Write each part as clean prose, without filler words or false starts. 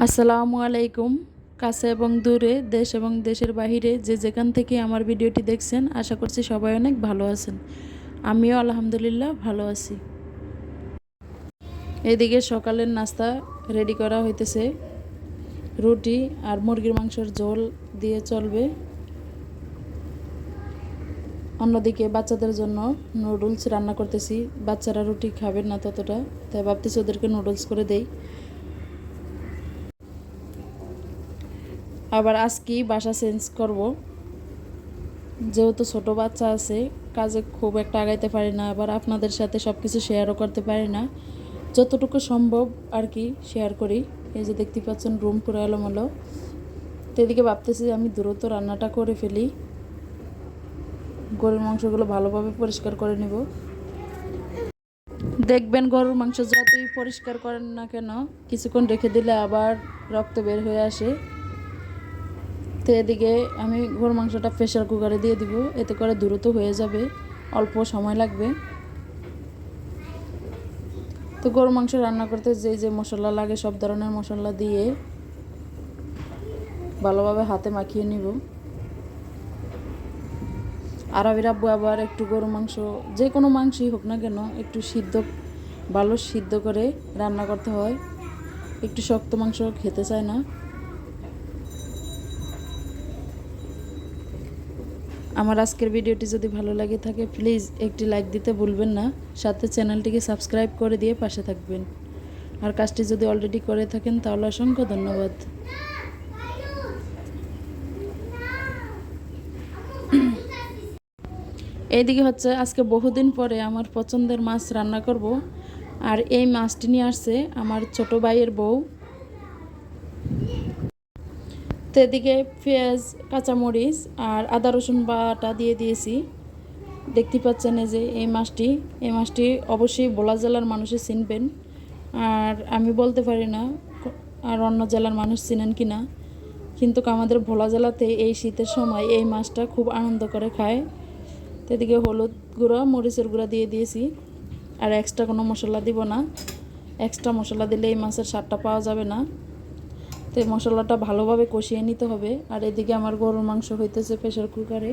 আসসালামু আলাইকুম। কাছে এবং দূরে, দেশ এবং দেশের বাহিরে যে যেখান থেকে আমার ভিডিওটি দেখছেন, আশা করছি সবাই অনেক ভালো আছেন। আমিও আলহামদুলিল্লাহ ভালো আছি। এদিকে সকালের নাস্তা রেডি করা হইতেছে। রুটি আর মুরগির মাংসের ঝোল দিয়ে চলবে। অন্যদিকে বাচ্চাদের জন্য নুডলস রান্না করতেছি। বাচ্চারা রুটি খাবেন না ততটা, তাই ভাবতেছি ওদেরকে নুডলস করে দেই। আবার আজকেই বাসা চেঞ্জ করব, যেহেতু ছোট বাচ্চা আছে, কাজে খুব একটা আগাইতে পারি না, আবার আপনাদের সাথে সব কিছু শেয়ারও করতে পারি না। যতটুকু সম্ভব আর কি শেয়ার করি। এই যে দেখতে পাচ্ছেন রুম পুরো এলোমেলো। তো এদিকে ভাবতেছি আমি দ্রুত রান্নাটা করে ফেলি। গরুর মাংসগুলো ভালোভাবে পরিষ্কার করে নেব। দেখবেন গরুর মাংস যতই পরিষ্কার করেন না কেন, কিছুক্ষণ রেখে দিলে আবার রক্ত বের হয়ে আসে। তো এদিকে আমি গরুর মাংসটা প্রেশার কুকারে দিয়ে দিব, এতে করে দ্রুত হয়ে যাবে, অল্প সময় লাগবে। তো গরুর মাংস রান্না করতে যে যে মশলা লাগে সব ধরনের মশলা দিয়ে ভালোভাবে হাতে মাখিয়ে নিব। আরবির আব্বু আবার একটু গরু মাংস, যে কোনো মাংসই হোক না কেন, একটু ভালো সিদ্ধ করে রান্না করতে হয়। একটু শক্ত মাংস খেতে চায় না। আমার আজকের ভিডিওটি যদি ভালো লাগে থাকে, প্লিজ একটি লাইক দিতে ভুলবেন না। সাথে চ্যানেলটিকে সাবস্ক্রাইব করে দিয়ে পাশে থাকবেন। আর কাজটি যদি অলরেডি করে থাকেন তাহলে অসংখ্য ধন্যবাদ। এইদিকে হচ্ছে আজকে বহুদিন পরে আমার পছন্দের মাছ রান্না করব। আর এই মাছটি নিয়ে আসছে আমার ছোট ভাইয়ের বউ। তো এদিকে পেঁয়াজ, কাঁচামরিচ আর আদা রসুন বাটা দিয়ে দিয়েছি। দেখতে পাচ্ছেন এই যে এই মাছটি অবশ্যই ভোলা জেলার মানুষে চিনবেন। আর আমি বলতে পারি না আর অন্য জেলার মানুষ চিনেন কি না, কিন্তু আমাদের ভোলা জেলাতে এই শীতের সময় এই মাছটা খুব আনন্দ করে খায়। তো এদিকে হলুদ গুঁড়া, মরিচের গুঁড়া দিয়ে দিয়েছি। আর এক্সট্রা কোনো মশলা দিব না। এক্সট্রা মশলা দিলে এই মাছের স্বাদটা পাওয়া যাবে না। তো এই মশলাটা ভালোভাবে কষিয়ে নিতে হবে। আর এদিকে আমার গরুর মাংস হইতেছে প্রেশার কুকারে।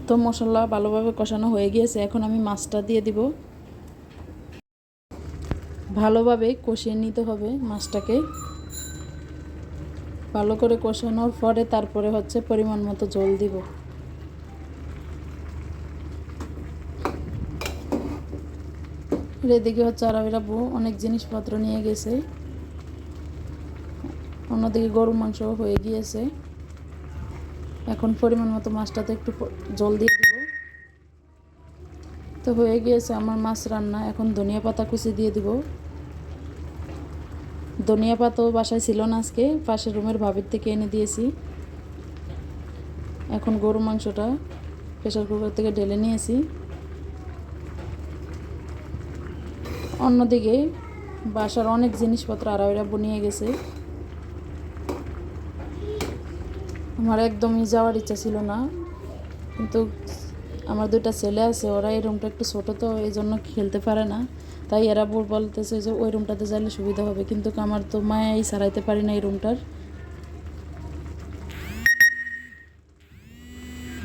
তো মশলা ভালোভাবে কষানো হয়ে গিয়েছে, এখন আমি মাছটা দিয়ে দিব। ভালোভাবে কষিয়ে নিতে হবে মাছটাকে। ভালো করে কষানোর পরে তারপরে হচ্ছে পরিমাণ মতো জল দিব। এদিকে হচ্ছে আরবির আব্বু অনেক জিনিসপত্র নিয়ে গেছে। অন্যদিকে গরুর মাংস হয়ে গিয়েছে। এখন পরিমাণ মতো মাছটাতে একটু জল দিয়ে দিব। তো হয়ে গিয়েছে আমার মাছ রান্না। এখন ধনিয়া পাতা কুচি দিয়ে দিব। ধনিয়া পাতাও বাসায় ছিল না আজকে, পাশের রুমের ভাবির থেকে এনে দিয়েছি। এখন গরু মাংসটা প্রেশার কুকার থেকে ঢেলে নিয়েছি। অন্যদিকে বাসার অনেক জিনিসপত্র আরবির আব্বু নিয়ে গেছে। আমার একদমই যাওয়ার ইচ্ছা ছিল না, কিন্তু আমার দুইটা ছেলে আছে, ওরা এই রুমটা একটু ছোটো, তো এই জন্য খেলতে পারে না। তাই এরা বলতেছে যে ওই রুমটাতে যাইলে সুবিধা হবে, কিন্তু আমার তো মায়াই সারাইতে পারি না এই রুমটার।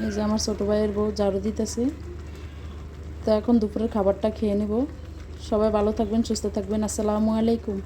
এই যে আমার ছোটো ভাইয়ের বউ ঝাড়ু দিতেছে। তো এখন দুপুরের খাবারটা খেয়ে নেব। সবাই ভালো থাকবেন, সুস্থ থাকবেন। আসসালামু আলাইকুম।